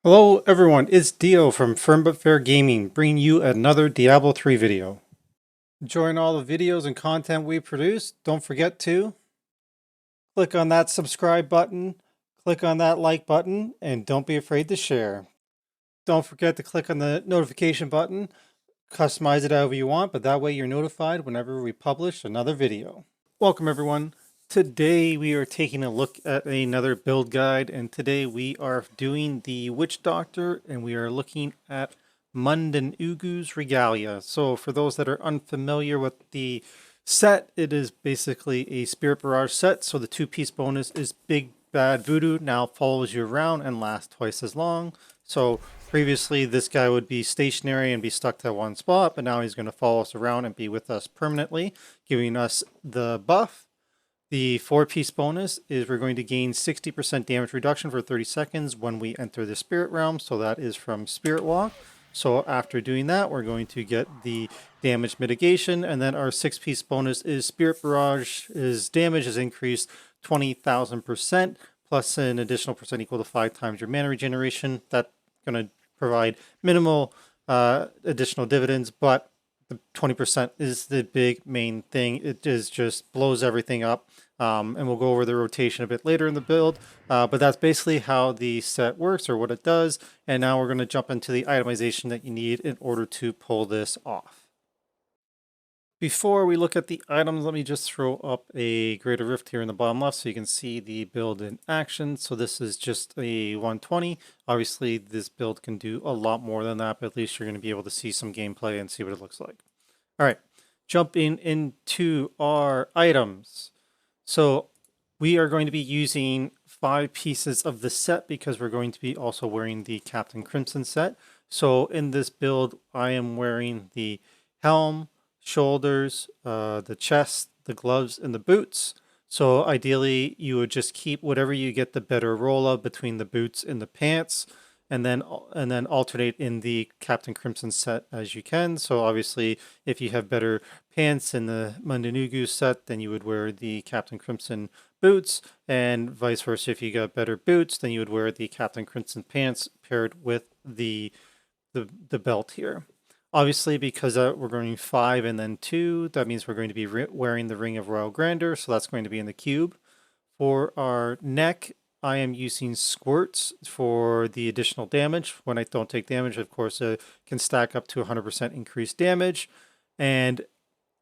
Hello everyone, it's Dio from Firm But Fair Gaming, bringing you another Diablo 3 video. Enjoying all the videos and content we produce, don't forget to click on that subscribe button, click on that like button, and don't be afraid to share. Don't forget to click on the notification button, customize it however you want, but that way you're notified whenever we publish another video. Welcome everyone. Today we are taking a look at another build guide, and today we are doing the Witch Doctor and we are looking at Mundunugu's Regalia. So for those that are unfamiliar with the set, it is basically a Spirit Barrage set. So the 2-piece bonus is Big Bad Voodoo, now follows you around and lasts twice as long. So previously this guy would be stationary and be stuck to one spot, but now he's going to follow us around and be with us permanently, giving us the buff. The 4-piece bonus is we're going to gain 60% damage reduction for 30 seconds when we enter the Spirit Realm. So that is from Spirit Walk. So after doing that, we're going to get the damage mitigation. And then our 6-piece bonus is Spirit Barrage's damage is increased 20,000% plus an additional percent equal to 5 times your mana regeneration. That's going to provide minimal additional dividends, but the 20% is the big main thing. It just blows everything up. And we'll go over the rotation a bit later in the build. But that's basically how the set works or what it does. And now we're going to jump into the itemization that you need in order to pull this off. Before we look at the items, let me just throw up a Greater Rift here in the bottom left so you can see the build in action. So this is just a 120. Obviously, this build can do a lot more than that, but at least you're going to be able to see some gameplay and see what it looks like. All right, jumping into our items. So we are going to be using 5 pieces of the set because we're going to be also wearing the Captain Crimson set. So in this build, I am wearing the helm, shoulders, the chest, the gloves, and the boots. So ideally, you would just keep whatever you get the better roll of between the boots and the pants, and then alternate in the Captain Crimson set as you can. So obviously, if you have better pants in the Mundunugu set, then you would wear the Captain Crimson boots, and vice versa. If you got better boots, then you would wear the Captain Crimson pants paired with the belt here. Obviously, because we're going 5 and then 2, that means we're going to be wearing the Ring of Royal Grandeur, so that's going to be in the cube. For our neck, I am using squirts for the additional damage. When I don't take damage, of course, it can stack up to 100% increased damage. And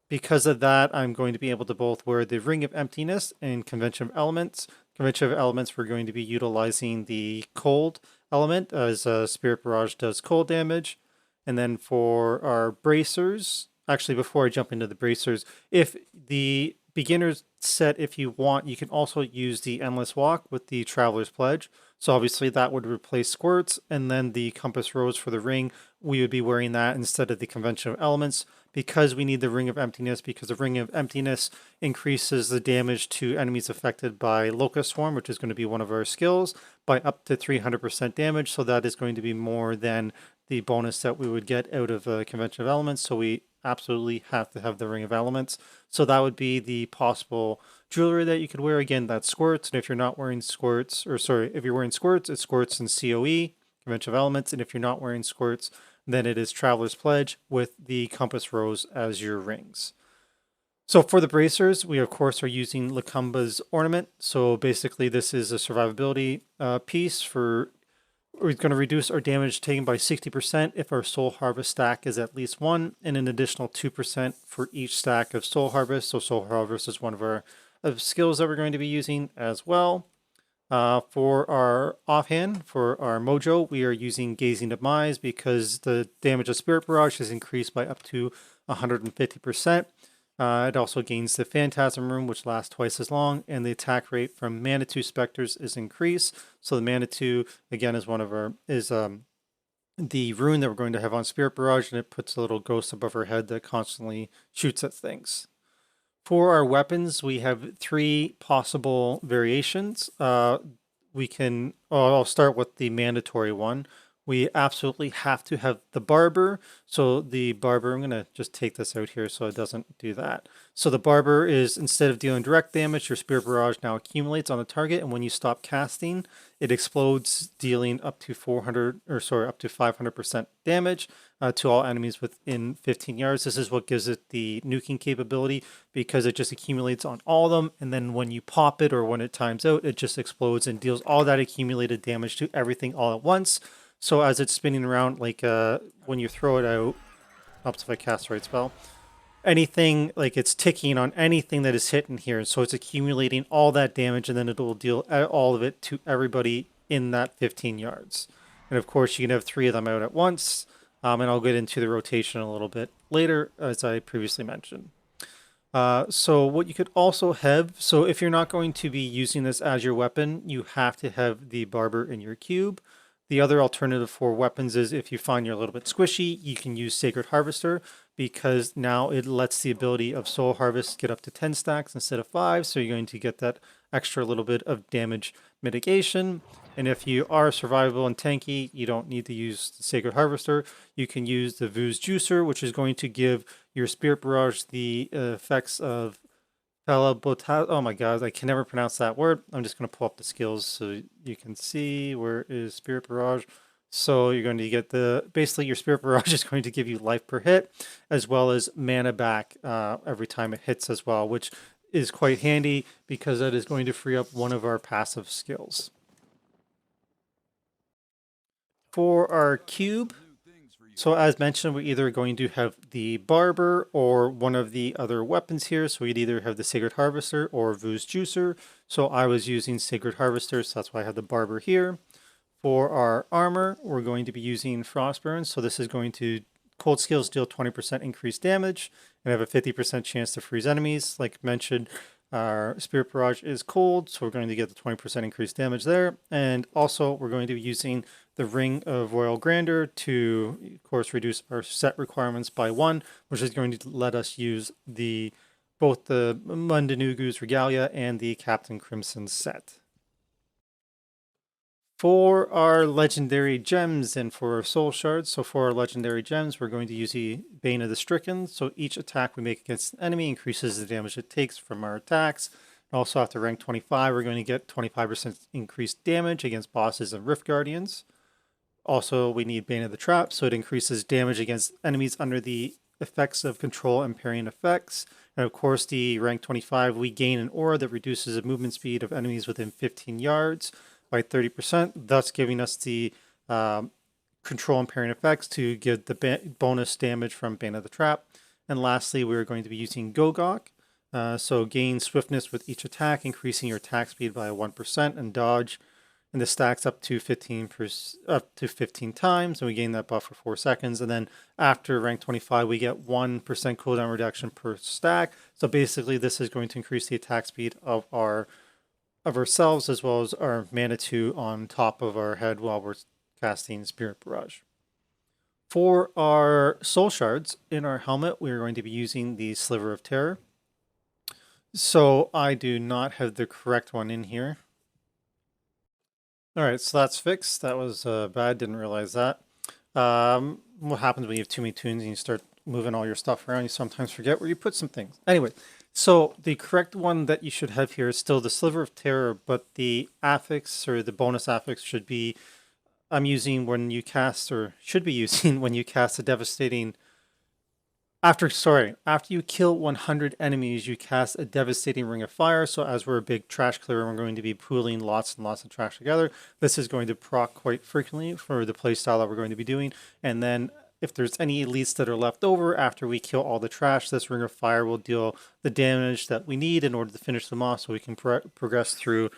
because of that, I'm going to be able to both wear the Ring of Emptiness and Convention of Elements. Convention of Elements, we're going to be utilizing the cold element as Spirit Barrage does cold damage. And then for our bracers, actually before I jump into the bracers, if the beginner's set, if you want, you can also use the Endless Walk with the Traveler's Pledge. So obviously that would replace squirts, and then the Compass Rose for the ring, we would be wearing that instead of the Convention of Elements because we need the Ring of Emptiness, because the Ring of Emptiness increases the damage to enemies affected by Locust Swarm, which is going to be one of our skills, by up to 300% damage. So that is going to be more than the bonus that we would get out of Convention of Elements. So we absolutely have to have the Ring of Elements. So that would be the possible jewelry that you could wear. Again, that's squirts. And if you're not wearing squirts, or sorry, if you're wearing squirts, it's squirts and COE, Convention of Elements. And if you're not wearing squirts, then it is Traveler's Pledge with the Compass Rose as your rings. So for the bracers, we of course are using Lakumba's Ornament. So basically this is a survivability piece for, we're going to reduce our damage taken by 60% if our Soul Harvest stack is at least 1, and an additional 2% for each stack of Soul Harvest. So Soul Harvest is one of our skills that we're going to be using as well. For our offhand, for our mojo, we are using Gazing Demise because the damage of Spirit Barrage is increased by up to 150%. It also gains the Phantasm Rune, which lasts twice as long, and the attack rate from Manitou Specters is increased. So the Manitou, again, is one of our, is the rune that we're going to have on Spirit Barrage, and it puts a little ghost above her head that constantly shoots at things. For our weapons, we have 3 possible variations. I'll start with the mandatory one, we absolutely have to have the barber. So the barber, I'm going to just take this out here so it doesn't do that. So the barber is, instead of dealing direct damage, your spirit barrage now accumulates on the target, and when you stop casting, it explodes, dealing up to 500% damage to all enemies within 15 yards. This is what gives it the nuking capability, because it just accumulates on all of them, and then when you pop it or when it times out, it just explodes and deals all that accumulated damage to everything all at once. So as it's spinning around, like when you throw it out, helps if I cast the right spell, anything, like it's ticking on anything that is hitting here. So it's accumulating all that damage, and then it will deal all of it to everybody in that 15 yards. And of course, you can have 3 of them out at once. And I'll get into the rotation a little bit later, as I previously mentioned. So what you could also have, so if you're not going to be using this as your weapon, you have to have the barber in your cube. The other alternative for weapons is, if you find you're a little bit squishy, you can use Sacred Harvester, because now it lets the ability of Soul Harvest get up to 10 stacks instead of 5, so you're going to get that extra little bit of damage mitigation. And if you are survivable and tanky, you don't need to use the Sacred Harvester. You can use the Vu's Juicer, which is going to give your Spirit Barrage the effects of oh my god, I can never pronounce that word. I'm just going to pull up the skills so you can see where is Spirit Barrage. So you're going to get basically your Spirit Barrage is going to give you life per hit, as well as mana back every time it hits as well, which is quite handy because that is going to free up one of our passive skills. For our cube, so as mentioned, we're either going to have the barber or one of the other weapons here. So we'd either have the Sacred Harvester or Vu's Juicer. So I was using Sacred Harvester, so that's why I have the barber here. For our armor, we're going to be using Frostburn. So this is going to, cold skills deal 20% increased damage and have a 50% chance to freeze enemies. Like mentioned, our Spirit Barrage is cold, so we're going to get the 20% increased damage there. And also we're going to be using the Ring of Royal Grandeur to, of course, reduce our set requirements by 1, which is going to let us use both the Mundunugu's Regalia and the Captain Crimson set. For our legendary gems and for our soul shards, so for our legendary gems, we're going to use the Bane of the Stricken. So each attack we make against an enemy increases the damage it takes from our attacks. And also after rank 25, we're going to get 25% increased damage against bosses and Rift Guardians. Also, we need Bane of the Trap, so it increases damage against enemies under the effects of control and parrying effects. And of course, the rank 25, we gain an aura that reduces the movement speed of enemies within 15 yards by 30%, thus giving us the control and parrying effects to give the bonus damage from Bane of the Trap. And lastly, we're going to be using Gogok. So gain swiftness with each attack, increasing your attack speed by 1%, and dodge. And this stacks up to 15 times, and we gain that buff for 4 seconds. And then after rank 25, we get 1% cooldown reduction per stack. So basically, this is going to increase the attack speed of ourselves, as well as our Manitou on top of our head while we're casting Spirit Barrage. For our soul shards in our helmet, we're going to be using the Sliver of Terror. So I do not have the correct one in here. All right, so that's fixed. That was bad, didn't realize that. What happens when you have too many tunes and you start moving all your stuff around, you sometimes forget where you put some things. Anyway, so the correct one that you should have here is still the Sliver of Terror, but the affix or the bonus affix should be, I'm using when you cast, or should be using when you cast a devastating, after you kill 100 enemies, you cast a devastating ring of fire. So as we're a big trash clearer, we're going to be pooling lots and lots of trash together. This is going to proc quite frequently for the playstyle that we're going to be doing. And then if there's any elites that are left over after we kill all the trash, this ring of fire will deal the damage that we need in order to finish them off, so we can progress through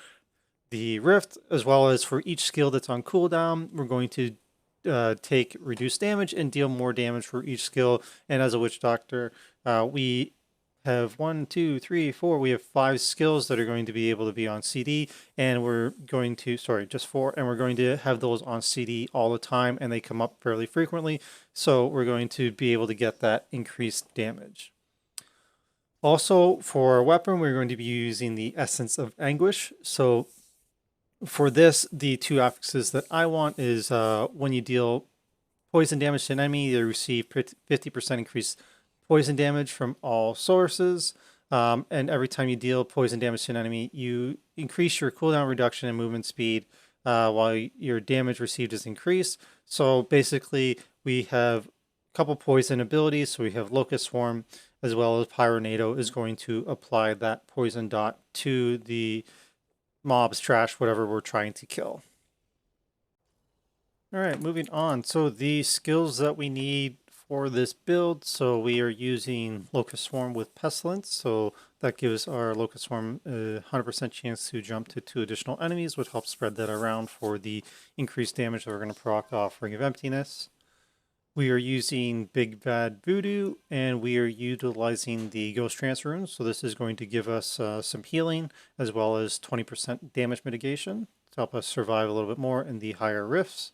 the rift. As well as for each skill that's on cooldown, we're going to take reduced damage and deal more damage for each skill. And as a witch doctor, we have 1, 2, 3, 4. We have 5 skills that are going to be able to be on CD, and we're going to, just 4, and we're going to have those on CD all the time, and they come up fairly frequently. So we're going to be able to get that increased damage. Also, for our weapon, we're going to be using the Essence of Anguish. So For this, the two affixes that I want is when you deal poison damage to an enemy, they receive 50% increased poison damage from all sources. And every time you deal poison damage to an enemy, you increase your cooldown reduction and movement speed while your damage received is increased. So basically, we have a couple poison abilities. So we have Locust Swarm as well as Pyronado is going to apply that poison dot to the mobs, trash, whatever we're trying to kill. All right, moving on. So the skills that we need for this build, so we are using Locust Swarm with Pestilence, so that gives our Locust Swarm a 100% chance to jump to 2 additional enemies, which helps spread that around for the increased damage that we're going to proc off Ring of Emptiness. We are using Big Bad Voodoo, and we are utilizing the Ghost Trance runes, so this is going to give us some healing, as well as 20% damage mitigation to help us survive a little bit more in the higher rifts.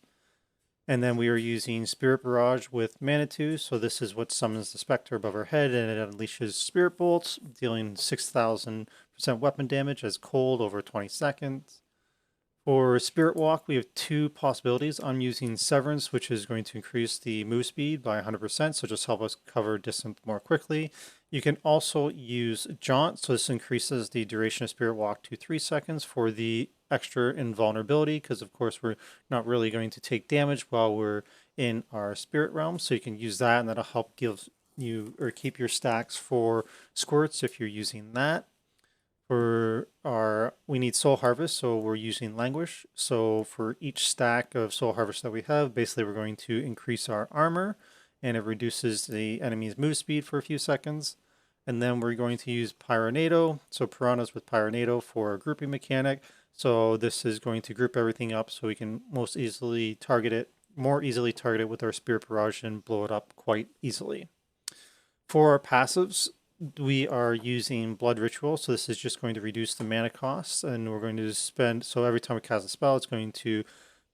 And then we are using Spirit Barrage with Manitou, so this is what summons the Spectre above our head, and it unleashes Spirit Bolts, dealing 6,000% weapon damage as cold over 20 seconds. For Spirit Walk, we have 2 possibilities. I'm using Severance, which is going to increase the move speed by 100%, so just help us cover distance more quickly. You can also use Jaunt, so this increases the duration of Spirit Walk to 3 seconds for the extra invulnerability, because of course we're not really going to take damage while we're in our Spirit Realm, so you can use that, and that'll help give you or keep your stacks for squirts if you're using that. We need Soul Harvest, so we're using Languish. So for each stack of Soul Harvest that we have, basically we're going to increase our armor, and it reduces the enemy's move speed for a few seconds. And then we're going to use Pyronado, so Piranhas with Pyronado for a grouping mechanic. So this is going to group everything up so we can more easily target it with our Spirit Barrage and blow it up quite easily. For our passives, we are using Blood Ritual, so this is just going to reduce the mana costs, and we're going to spend, so every time we cast a spell, it's going to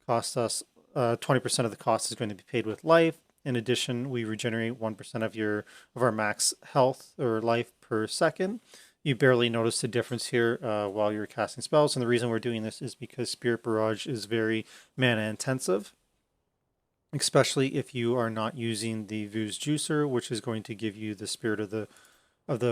cost us 20% of the cost is going to be paid with life. In addition, we regenerate 1% of our max health or life per second. You barely notice the difference here while you're casting spells, and the reason we're doing this is because Spirit Barrage is very mana intensive, especially if you are not using the Vu's Juicer, which is going to give you the Spirit of the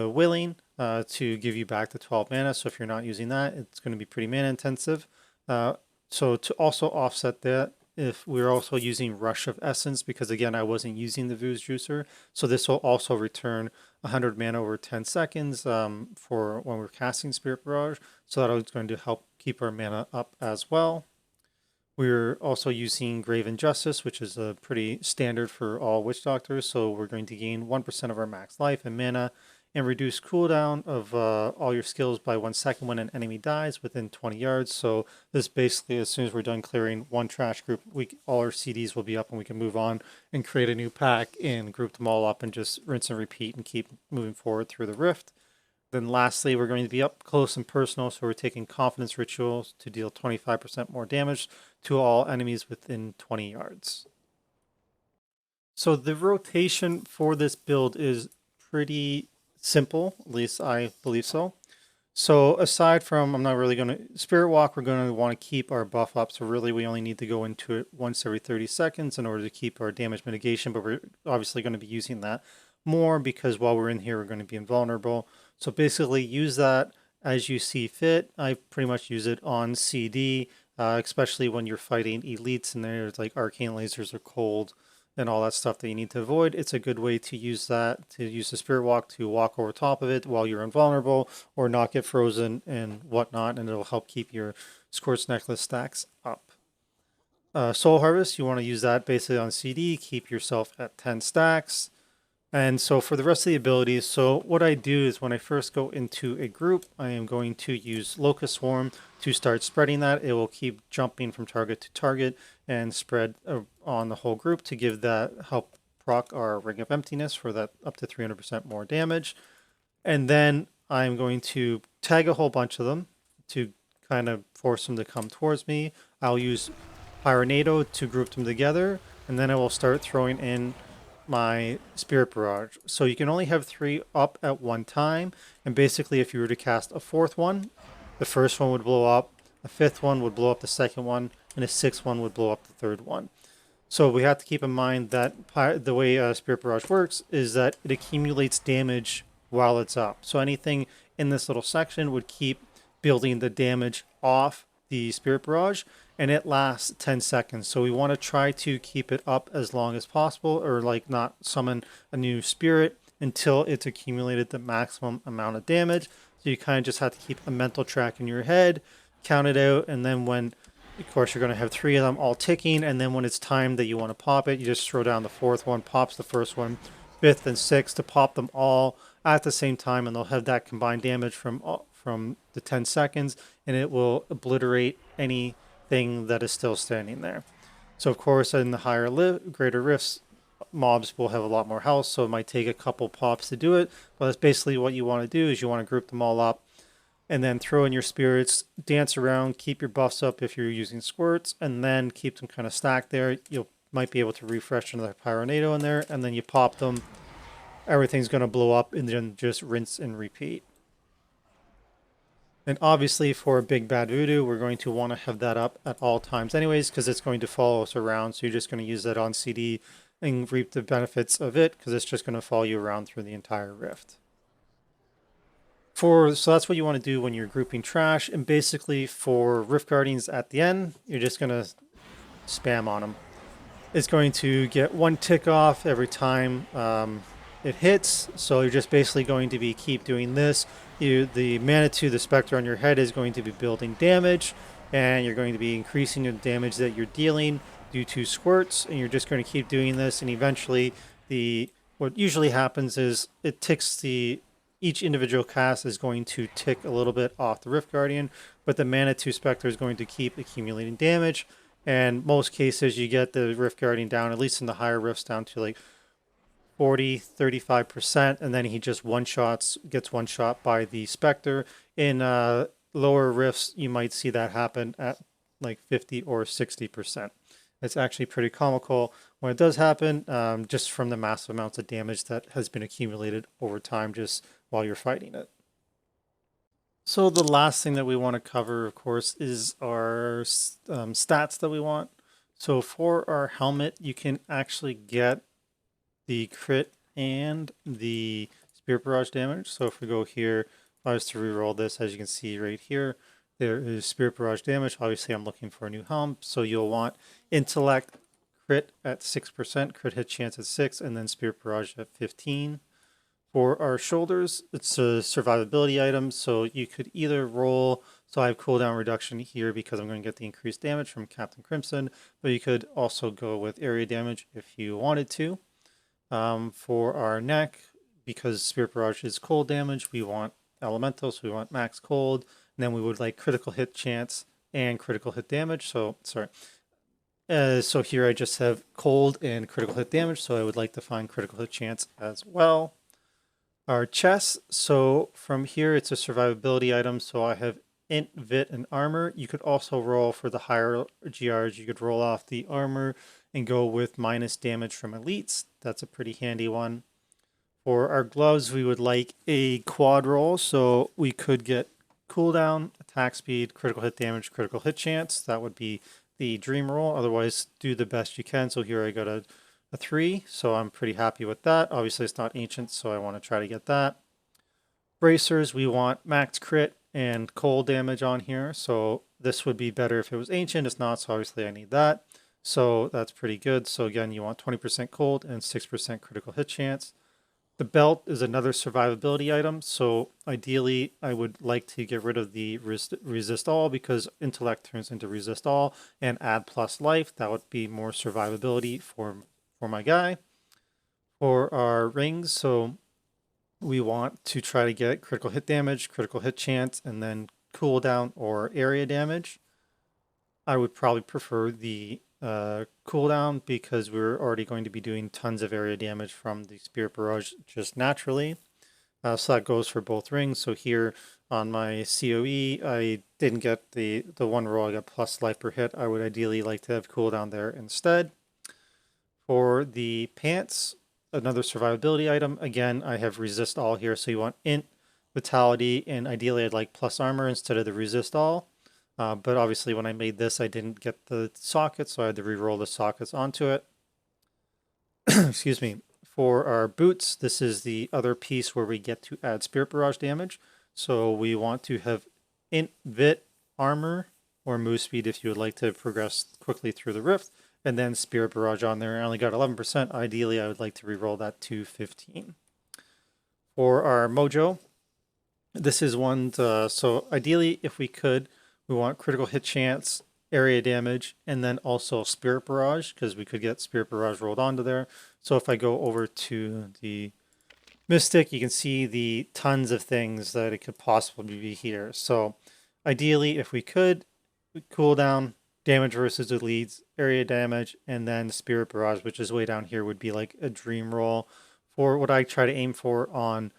Willing to give you back the 12 mana. So if you're not using that, it's going to be pretty mana intensive. So to also offset that, if we're also using Rush of Essence, because again, I wasn't using the Vu's Juicer, so this will also return 100 mana over 10 seconds for when we're casting Spirit Barrage. So that's going to help keep our mana up as well. We're also using Grave Injustice, which is a pretty standard for all Witch Doctors. So we're going to gain 1% of our max life and mana and reduce cooldown of all your skills by 1 second when an enemy dies within 20 yards. So this basically, as soon as we're done clearing one trash group, all our CDs will be up and we can move on and create a new pack and group them all up and just rinse and repeat and keep moving forward through the rift. Then lastly, we're going to be up close and personal, so we're taking Confidence Rituals to deal 25% more damage to all enemies within 20 yards. So the rotation for this build is pretty simple, at least I believe so. So aside from, I'm not really going to, Spirit Walk, we're going to want to keep our buff up. So really we only need to go into it once every 30 seconds in order to keep our damage mitigation, but we're obviously going to be using that more because while we're in here, we're going to be invulnerable. So basically use that as you see fit. I pretty much use it on CD, especially when you're fighting elites and there's like arcane lasers or cold and all that stuff that you need to avoid. It's a good way to use that, to use the Spirit Walk to walk over top of it while you're invulnerable or not get frozen and whatnot, and it'll help keep your Scorch Necklace stacks up. Soul Harvest, you want to use that basically on CD, keep yourself at 10 stacks. And so for the rest of the abilities, so what I do is when I first go into a group, I am going to use Locust Swarm to start spreading that. It will keep jumping from target to target and spread on the whole group to give that, help proc our Ring of Emptiness for that up to 300% more damage. And then I'm going to tag a whole bunch of them to kind of force them to come towards me. I'll use Pyronado to group them together, and then I will start throwing in my Spirit Barrage. So you can only have 3 up at one time, and basically if you were to cast a 4th one, the first one would blow up, a fifth one would blow up the second one, and a sixth one would blow up the third one. So we have to keep in mind that the way Spirit Barrage works is that it accumulates damage while it's up. So anything in this little section would keep building the damage off the Spirit Barrage, and it lasts 10 seconds. So we want to try to keep it up as long as possible, or like not summon a new spirit until it's accumulated the maximum amount of damage. So you kind of just have to keep a mental track in your head, count it out, and then when, of course, you're going to have three of them all ticking, and then when it's time that you want to pop it, you just throw down the fourth one, pops the first one, fifth and sixth to pop them all at the same time, and they'll have that combined damage from the 10 seconds, and it will obliterate anything that is still standing there. So, of course, in the greater rifts, mobs will have a lot more health, so it might take a couple pops to do it, but that's basically what you want to do is you want to group them all up and then throw in your spirits, dance around, keep your buffs up if you're using squirts, and then keep them kind of stacked there. You might be able to refresh another Pyronado in there, and then you pop them. Everything's going to blow up, and then just rinse and repeat. And obviously for Big Bad Voodoo, we're going to want to have that up at all times anyways, because it's going to follow us around. So you're just going to use that on CD and reap the benefits of it, because it's just going to follow you around through the entire rift. So that's what you want to do when you're grouping trash. And basically for Rift Guardians at the end, you're just going to spam on them. It's going to get one tick off every time it hits. So you're just basically going to be keep doing this. The Manitou, the Spectre on your head, is going to be building damage, and you're going to be increasing the damage that you're dealing due to squirts, and you're just going to keep doing this, and eventually what usually happens is it ticks each individual cast is going to tick a little bit off the Rift Guardian, but the Manitou Spectre is going to keep accumulating damage, and most cases you get the Rift Guardian down, at least in the higher rifts, down to like 40-35%, and then he just gets one shot by the Spectre. In lower rifts, you might see that happen at like 50 or 60%. It's actually pretty comical when it does happen, just from the massive amounts of damage that has been accumulated over time just while you're fighting it. So the last thing that we want to cover, of course, is our stats that we want. So for our helmet, you can actually get the crit and the Spirit Barrage damage. So if we go here, if I was to reroll this, as you can see right here, there is Spirit Barrage damage. Obviously, I'm looking for a new helm, so you'll want Intellect crit at 6%, crit hit chance at 6, and then Spirit Barrage at 15. For our shoulders, it's a survivability item, so you could either roll, so I have cooldown reduction here because I'm going to get the increased damage from Captain Crimson, but you could also go with area damage if you wanted to. For our neck, because Spirit Barrage is cold damage, we want elemental, so we want max cold, and then we would like critical hit chance and critical hit damage. So here I just have cold and critical hit damage, so I would like to find critical hit chance as well. Our chest, so from here it's a survivability item, so I have int, vit, and armor. You could also roll for the higher GRs, you could roll off the armor and go with minus damage from elites. That's a pretty handy one. For our gloves, we would like a quad roll, so we could get cooldown, attack speed, critical hit damage, critical hit chance. That would be the dream roll. Otherwise, do the best you can. So here I got a 3, so I'm pretty happy with that. Obviously, it's not ancient, so I want to try to get that. Bracers, we want max crit and cold damage on here, so this would be better if it was ancient. It's not, so obviously I need that. So that's pretty good. So again, you want 20% cold and 6% critical hit chance. The belt is another survivability item, so ideally I would like to get rid of the resist all, because intellect turns into resist all, and add plus life. That would be more survivability for my guy. For our rings, so we want to try to get critical hit damage, critical hit chance, and then cooldown or area damage. I would probably prefer the cooldown, because we're already going to be doing tons of area damage from the Spirit Barrage just naturally. So that goes for both rings. So here on my COE, I didn't get the one roll, I got plus life per hit. I would ideally like to have cooldown there instead. For the pants, another survivability item. Again, I have resist all here, so you want int, vitality, and ideally I'd like plus armor instead of the resist all. But obviously when I made this, I didn't get the sockets, so I had to re-roll the sockets onto it. Excuse me. For our boots, this is the other piece where we get to add Spirit Barrage damage. So we want to have Vit armor or move speed if you would like to progress quickly through the rift, and then Spirit Barrage on there. I only got 11%. Ideally, I would like to re-roll that to 15. For our Mojo, this is one, so ideally, if we could, we want critical hit chance, area damage, and then also Spirit Barrage, because we could get Spirit Barrage rolled onto there. So if I go over to the Mystic, you can see the tons of things that it could possibly be here. So ideally, if we could, cooldown, damage versus elites, area damage, and then Spirit Barrage, which is way down here, would be like a dream roll. For what I try to aim for on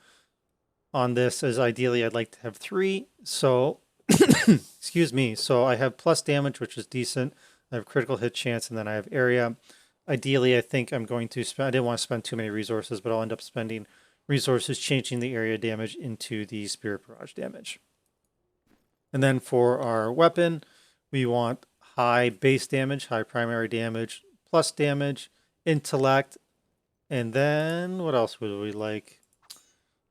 this is ideally I'd like to have 3. So excuse me. So I have plus damage, which is decent. I have critical hit chance, and then I have area. Ideally, I think I'm going to spend, I didn't want to spend too many resources, but I'll end up spending resources changing the area damage into the Spirit Barrage damage. And then for our weapon, we want high base damage, high primary damage, plus damage, intellect, and then what else would we like?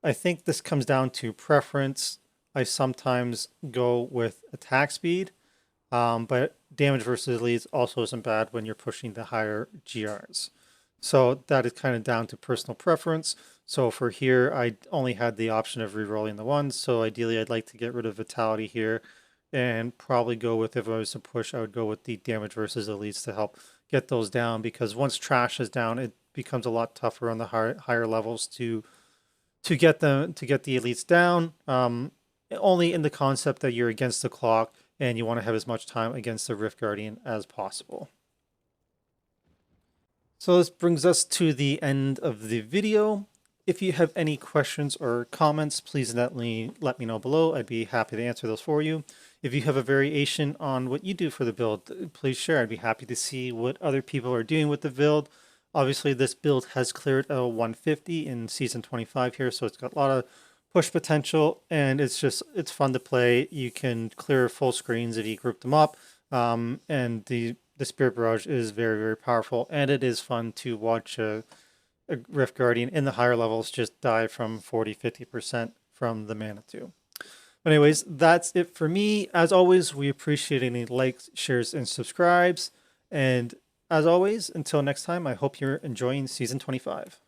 I think this comes down to preference. I sometimes go with attack speed, but damage versus elites also isn't bad when you're pushing the higher GRs. So that is kind of down to personal preference. So for here, I only had the option of re-rolling the ones. So ideally, I'd like to get rid of Vitality here and probably go with, if I was to push, I would go with the damage versus elites to help get those down, because once trash is down, it becomes a lot tougher on the higher levels to get the elites down. Only in the concept that you're against the clock and you want to have as much time against the Rift Guardian as possible. So this brings us to the end of the video. If you have any questions or comments, please let me know below. I'd be happy to answer those for you. If you have a variation on what you do for the build, please share. I'd be happy to see what other people are doing with the build. Obviously, this build has cleared a 150 in Season 25 here, so it's got a lot of push potential, and it's fun to play. You can clear full screens if you group them up, and the Spirit Barrage is very, very powerful, and it is fun to watch a Rift Guardian in the higher levels just die from 40-50% from the Manitou. But anyways, that's it for me. As always, we appreciate any likes, shares, and subscribes. And as always, until next time, I hope you're enjoying Season 25.